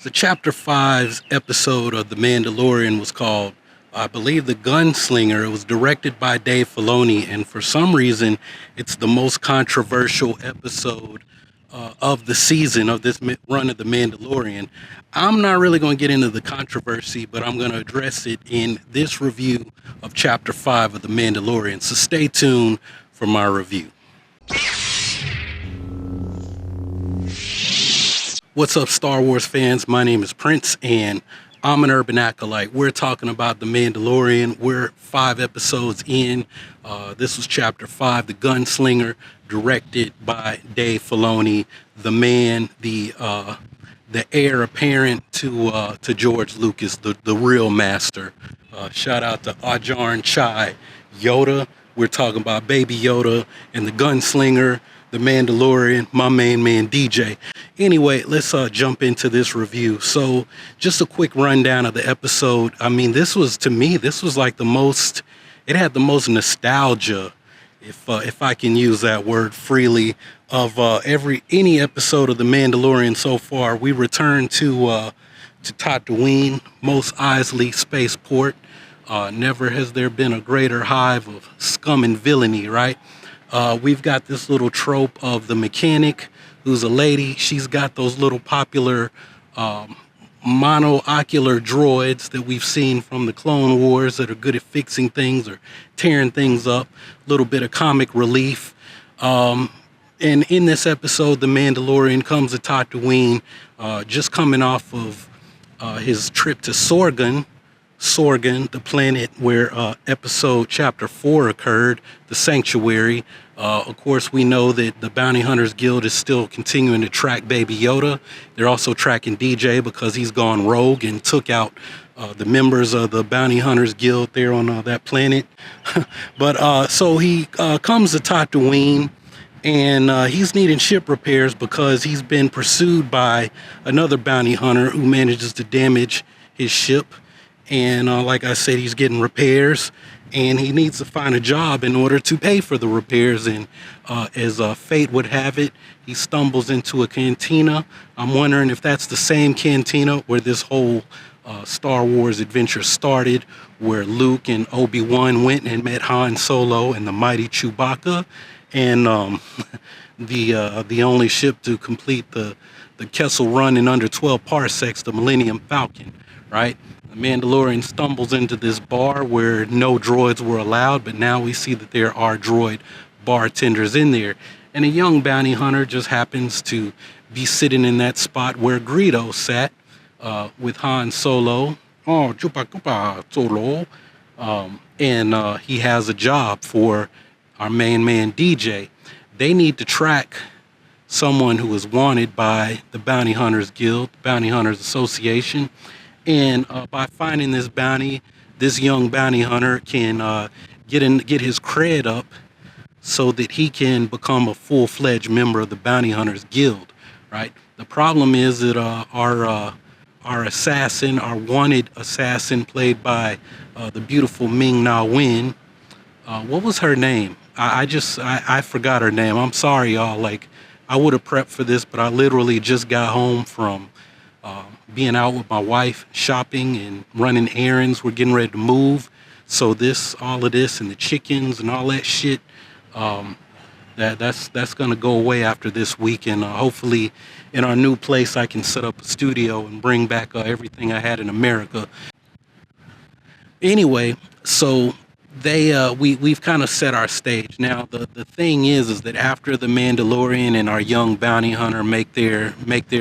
So Chapter 5's episode of The Mandalorian was called, I believe, The Gunslinger. It was directed by Dave Filoni, and for some reason, it's the most controversial episode of the season of this run of The Mandalorian. I'm not really going to get into the controversy, but I'm going to address it in this review of Chapter 5 of The Mandalorian. So stay tuned for my review. What's up, Star Wars fans? My name is Prince, and I'm an urban acolyte. We're talking about The Mandalorian. We're 5 episodes in. This was Chapter 5, The Gunslinger, directed by Dave Filoni, the man, the heir apparent to George Lucas, the real master. Shout out to Ajarn Chai Yoda. We're talking about Baby Yoda and The Gunslinger, The Mandalorian, my main man DJ. Anyway, let's jump into this review. So just a quick rundown of the episode. I mean, this was, to me, this was like the most, it had the most nostalgia, if I can use that word freely, of any episode of The Mandalorian so far. We returned to Tatooine, Mos Eisley spaceport. Never has there been a greater hive of scum and villainy, right? We've got this little trope of the mechanic, who's a lady. She's got those little popular monocular droids that we've seen from the Clone Wars that are good at fixing things or tearing things up. A little bit of comic relief. And in this episode, the Mandalorian comes to Tatooine, just coming off of his trip to Sorgan, the planet where Chapter 4 occurred, the Sanctuary. Of course, we know that the Bounty Hunters Guild is still continuing to track Baby Yoda. They're also tracking DJ because he's gone rogue and took out the members of the Bounty Hunters Guild there on that planet. But so he comes to Tatooine, and he's needing ship repairs because he's been pursued by another bounty hunter who manages to damage his ship. And like I said, he's getting repairs, and he needs to find a job in order to pay for the repairs. And as fate would have it, he stumbles into a cantina. I'm wondering if that's the same cantina where this whole Star Wars adventure started, where Luke and Obi-Wan went and met Han Solo and the mighty Chewbacca, and the only ship to complete the Kessel Run in under 12 parsecs, the Millennium Falcon, right? Mandalorian stumbles into this bar where no droids were allowed, but now we see that there are droid bartenders in there. And a young bounty hunter just happens to be sitting in that spot where Greedo sat with Han Solo. Oh, Chupa Solo. And he has a job for our main man DJ. They need to track someone who is wanted by the Bounty Hunters Guild, Bounty Hunters Association. And by finding this bounty, this young bounty hunter can get his cred up so that he can become a full-fledged member of the Bounty Hunters Guild, right? The problem is that our assassin, our wanted assassin, played by the beautiful Ming-Na Wen, what was her name? I forgot her name. I'm sorry, y'all. Like, I would have prepped for this, but I literally just got home from being out with my wife, shopping and running errands. We're getting ready to move. So all of this and the chickens and all that shit, that's going to go away after this week. And hopefully in our new place, I can set up a studio and bring back everything I had in America. Anyway, so we've kind of set our stage. Now, the thing is that after the Mandalorian and our young bounty hunter make their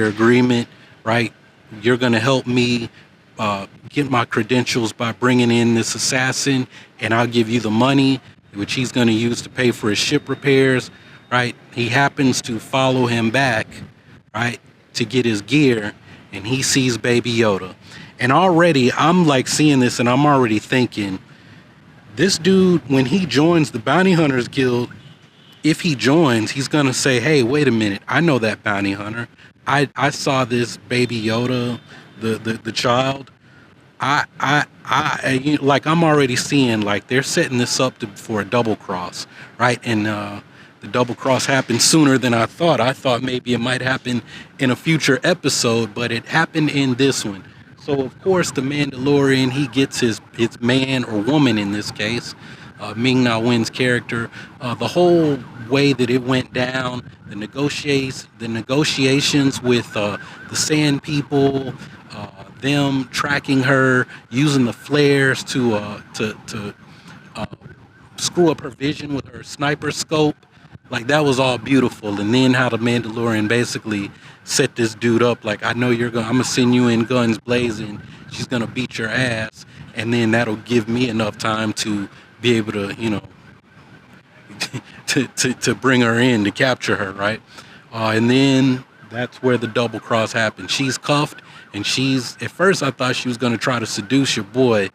agreement, right? You're going to help me get my credentials by bringing in this assassin, and I'll give you the money, which he's going to use to pay for his ship repairs, right? He happens to follow him back, right, to get his gear, and he sees Baby Yoda. And already, I'm like seeing this, and I'm already thinking, this dude, when he joins the Bounty Hunters Guild, if he joins, he's going to say, hey, wait a minute, I know that bounty hunter. I saw this Baby Yoda, the child. Like, I'm already seeing, like, they're setting this up for a double cross, right? And the the double cross happened sooner than I thought. I thought maybe it might happen in a future episode, but it happened in this one. So of course the Mandalorian, he gets his man or woman in this case, Ming-Na Wen's character. The whole way that it went down, the negotiations with the Sand People, them tracking her, using the flares to screw up her vision with her sniper scope. Like, that was all beautiful. And then how the Mandalorian basically set this dude up. Like, I'm gonna send you in guns blazing. She's gonna beat your ass. And then that'll give me enough time to be able to, to bring her in, to capture her, right? And then that's where the double cross happened. She's cuffed, and at first I thought she was gonna try to seduce your boy,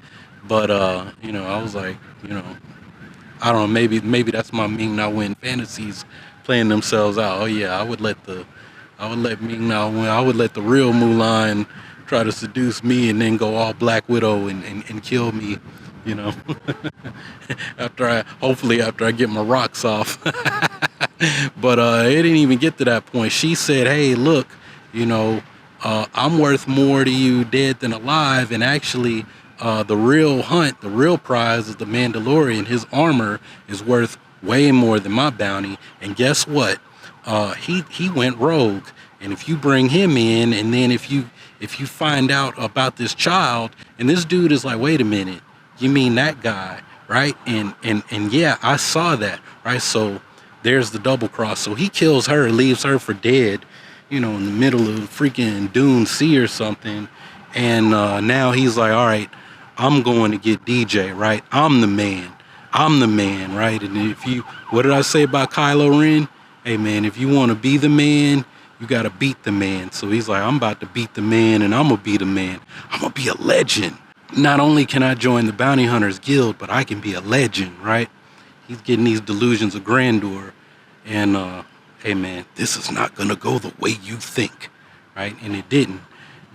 but I was like, I don't know, maybe that's my Ming-Na Wen fantasies playing themselves out. Oh yeah, I would let Ming-Na Wen, I would let the real Mulan try to seduce me and then go all Black Widow and kill me, hopefully after I get my rocks off. But it didn't even get to that point. She said, hey, look, I'm worth more to you dead than alive, and actually the real prize is the Mandalorian. His armor is worth way more than my bounty. And guess what? He went rogue. And if you bring him in, and then if you find out about this child, and this dude is like, wait a minute, you mean that guy, right? And yeah, I saw that, right? So there's the double cross. So he kills her, leaves her for dead, in the middle of freaking Dune Sea or something. And now he's like, all right, I'm going to get DJ, right? I'm the man, right? And what did I say about Kylo Ren? Hey man, if you want to be the man, you got to beat the man. So he's like, I'm about to beat the man, and I'm going to be the man. I'm going to be a legend. Not only can I join the Bounty Hunters Guild, but I can be a legend, right? He's getting these delusions of grandeur. And, hey man, this is not going to go the way you think, right? And it didn't.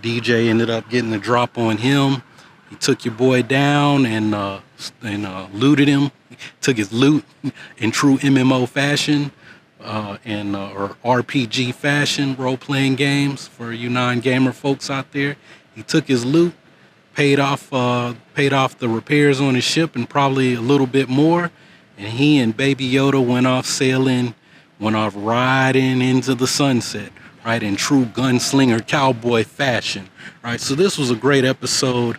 DJ ended up getting the drop on him. He took your boy down and looted him. He took his loot in true MMO fashion, or RPG fashion, role-playing games for you non-gamer folks out there. He took his loot, paid off the repairs on his ship and probably a little bit more, and he and Baby Yoda went off riding into the sunset, right, in true gunslinger cowboy fashion, right? So this was a great episode.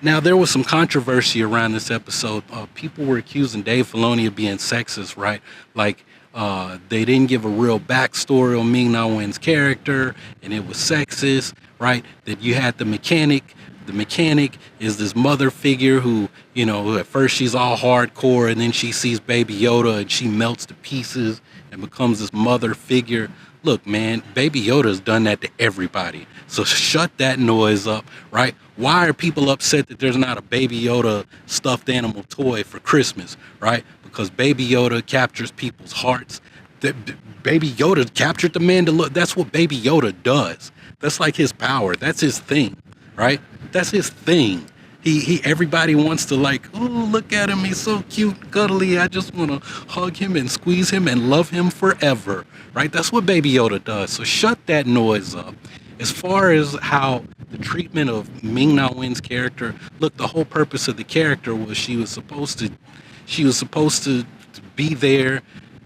Now, there was some controversy around this episode. People were accusing Dave Filoni of being sexist, right? Like, they didn't give a real backstory on Ming-Na Wen's character, and it was sexist, right? That you had the mechanic. The mechanic is this mother figure who, at first she's all hardcore, and then she sees Baby Yoda, and she melts to pieces and becomes this mother figure. Look, man, Baby Yoda's done that to everybody. So shut that noise up, right? Why are people upset that there's not a Baby Yoda stuffed animal toy for Christmas, right? Because Baby Yoda captures people's hearts. Baby Yoda captured the Mandalorian. That's what Baby Yoda does. That's like his power. That's his thing, right? That's his thing. Everybody wants to like, oh, look at him. He's so cute, cuddly. I just want to hug him and squeeze him and love him forever, right? That's what Baby Yoda does. So shut that noise up. As far as how the treatment of Ming-Na Wen's character, look, the whole purpose of the character was she was supposed to be there.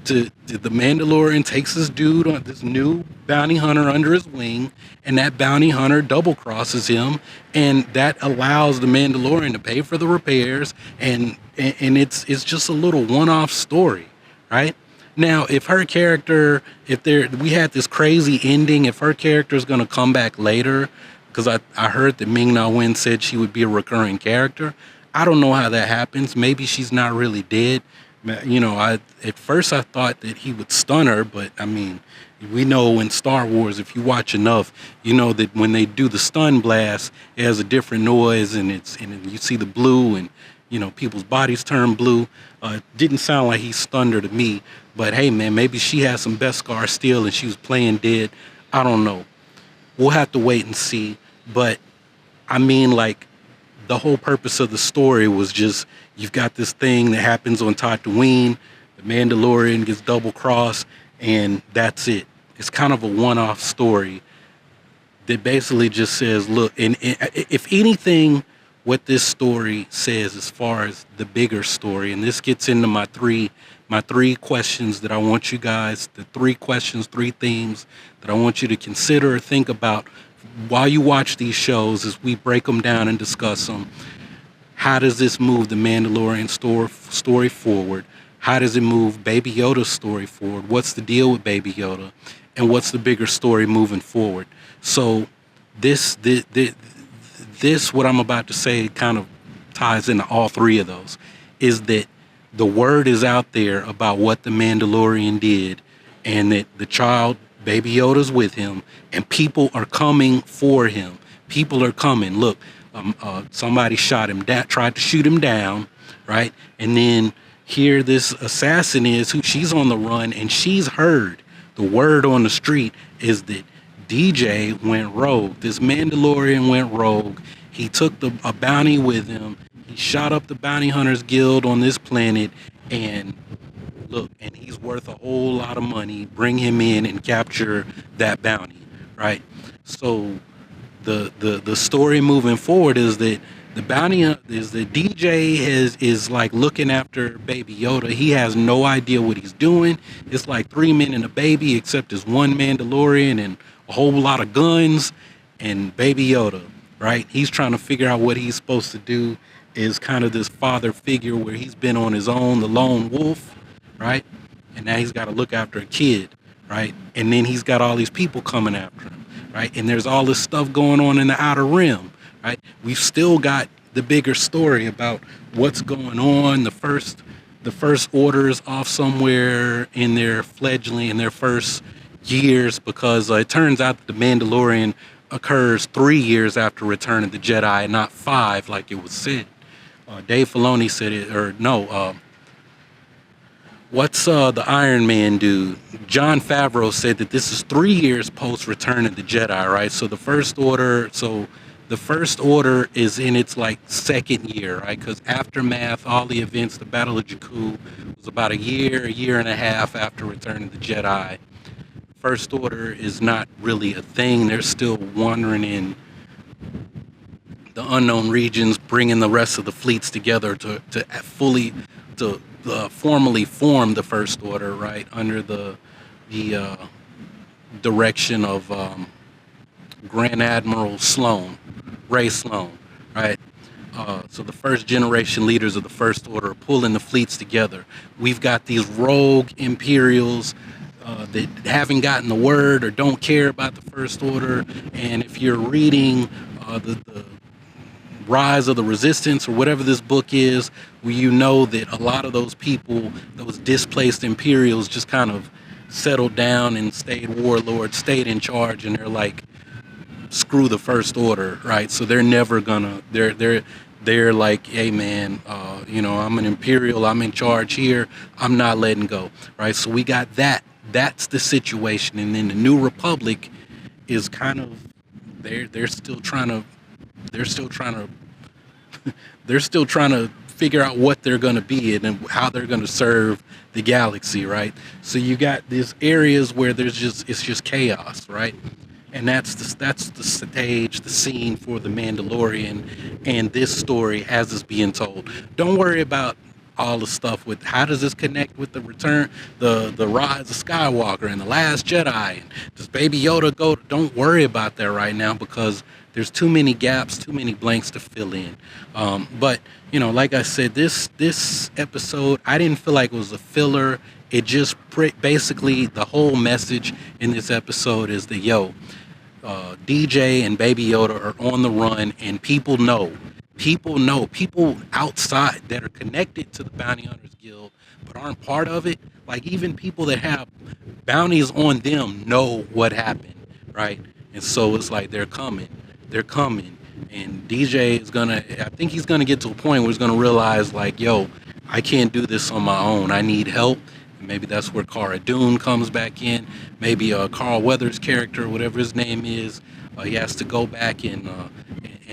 The Mandalorian takes this dude on this new bounty hunter under his wing, and that bounty hunter double crosses him, and that allows the Mandalorian to pay for the repairs, and it's just a little one-off story, right? Now, if her character, we had this crazy ending, if her character is going to come back later, because I heard that Ming-Na Wen said she would be a recurring character. I don't know how that happens. Maybe she's not really dead. At first I thought that he would stun her, but I mean, we know in Star Wars, if you watch enough, you know that when they do the stun blast, it has a different noise, and you see the blue, and people's bodies turn blue. It didn't sound like he stunned her to me, but hey man, maybe she has some Beskar steel and she was playing dead. I don't know. We'll have to wait and see. But I mean, like, the whole purpose of the story was just, you've got this thing that happens on Tatooine. The Mandalorian gets double crossed, and that's it. It's kind of a one-off story that basically just says, look, and if anything, what this story says as far as the bigger story, and this gets into my three questions that I want you guys, the three questions, three themes that I want you to consider or think about while you watch these shows as we break them down and discuss them. How does this move the Mandalorian story forward? How does it move Baby Yoda's story forward? What's the deal with Baby Yoda? And what's the bigger story moving forward? So this what I'm about to say kind of ties into all three of those, is that the word is out there about what the Mandalorian did, and that the child, Baby Yoda's with him, and people are coming for him. People are coming. Look, somebody shot him, tried to shoot him down, right? And then here this assassin is, who she's on the run, and she's heard. The word on the street is that DJ went rogue. This Mandalorian went rogue. He took a bounty with him. He shot up the bounty hunters guild on this planet, and look, and he's worth a whole lot of money. Bring him in and capture that bounty, right? So the story moving forward is that the bounty is the DJ is like looking after Baby Yoda. He has no idea what he's doing. It's like 3 men and a baby, except there's one Mandalorian and a whole lot of guns and Baby Yoda, right? He's trying to figure out what he's supposed to do. Is kind of this father figure where he's been on his own, the lone wolf, right? And now he's got to look after a kid, right? And then he's got all these people coming after him, right? And there's all this stuff going on in the Outer Rim, right? We've still got the bigger story about what's going on. The first order is off somewhere in their fledgling, in their first years, because it turns out that the Mandalorian occurs 3 years after Return of the Jedi, and not 5 like it was said. Dave Filoni said it, or no, what's the Iron Man dude? Jon Favreau said that this is 3 years post Return of the Jedi, right? So the First Order is in its like second year, right? Because Aftermath, all the events, the Battle of Jakku was about a year and a half after Return of the Jedi. First Order is not really a thing. They're still wandering in the unknown regions, bringing the rest of the fleets together to formally form the First Order, right, under the direction of Grand Admiral Ray Sloan, right? So the first generation leaders of the First Order are pulling the fleets together. We've got these rogue Imperials that haven't gotten the word or don't care about the First Order. And if you're reading the Rise of the Resistance or whatever this book is, where you know that a lot of those people, those displaced Imperials, just kind of settled down and stayed warlords, stayed in charge, and they're like, screw the First Order, right? So they're never gonna, they're like, hey man, I'm an Imperial, I'm in charge here, I'm not letting go, right? So we got that. That's the situation. And then the New Republic is kind of, they're still trying to figure out what they're going to be and how they're going to serve the galaxy, right? So you got these areas where it's just chaos, right? And that's the stage, the scene for the Mandalorian and this story as it's being told. Don't worry about all the stuff with how does this connect with the return, the rise of Skywalker and the Last Jedi, and does Baby Yoda go? Don't worry about that right now, because there's too many gaps, too many blanks to fill in. But like I said, this episode, I didn't feel like it was a filler. It just basically, the whole message in this episode is that DJ and Baby Yoda are on the run, and people outside that are connected to the Bounty Hunters Guild but aren't part of it, like even people that have bounties on them know what happened, right? And so it's like they're coming, and DJ is I think he's gonna get to a point where he's gonna realize, like, I can't do this on my own, I need help. And maybe that's where Cara Dune comes back in. Maybe Carl Weathers' character, whatever his name is, he has to go back and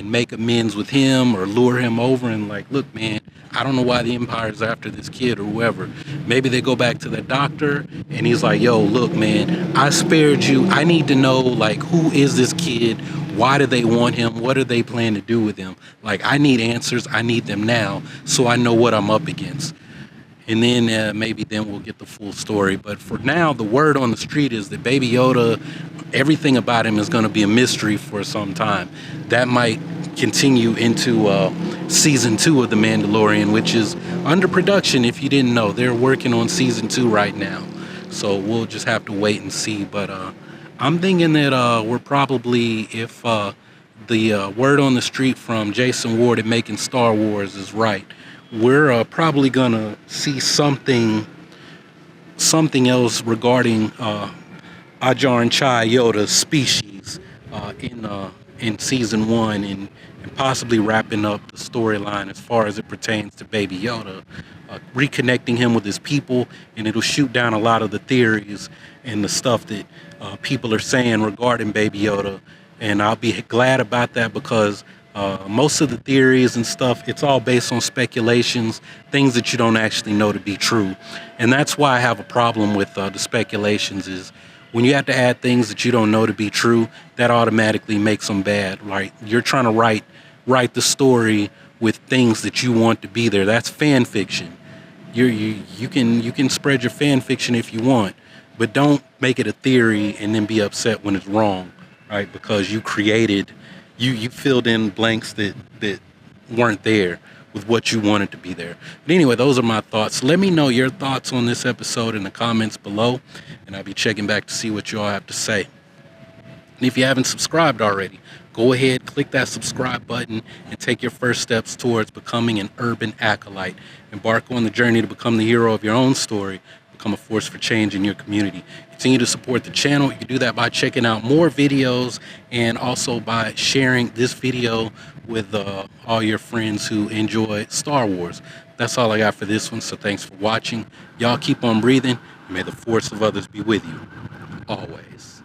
make amends with him or lure him over and like, look, man, I don't know why the Empire's after this kid or whoever. Maybe they go back to the doctor and he's like, yo, look, man, I spared you. I need to know, like, who is this kid? Why do they want him? What do they plan to do with him? Like, I need answers. I need them now so I know what I'm up against. And then maybe then we'll get the full story. But for now, the word on the street is that Baby Yoda, everything about him is going to be a mystery for some time. That might continue into season 2 of The Mandalorian, which is under production. If you didn't know, they're working on season 2 right now. So we'll just have to wait and see. But I'm thinking that we're probably, if the word on the street from Jason Ward at Making Star Wars is right, we're probably gonna see something else regarding Ajar and Chai Yoda's species in season 1, and possibly wrapping up the storyline as far as it pertains to Baby Yoda, reconnecting him with his people, and it'll shoot down a lot of the theories and the stuff that people are saying regarding Baby Yoda. And I'll be glad about that, because most of the theories and stuff, it's all based on speculations, things that you don't actually know to be true. And that's why I have a problem with the speculations, is when you have to add things that you don't know to be true, that automatically makes them bad. Right? You're trying to write the story with things that you want to be there. That's fan fiction. You can spread your fan fiction if you want, but don't make it a theory and then be upset when it's wrong, right? Because you created, you filled in blanks that weren't there with what you wanted to be there. But anyway, those are my thoughts. Let me know your thoughts on this episode in the comments below, and I'll be checking back to see what you all have to say. And if you haven't subscribed already, go ahead, click that subscribe button, and take your first steps towards becoming an urban acolyte. Embark on the journey to become the hero of your own story, become a force for change in your community. Continue to support the channel. You can do that by checking out more videos, and also by sharing this video with all your friends who enjoy Star Wars. That's all I got for this one, so thanks for watching. Y'all keep on breathing, and may the force of others be with you always.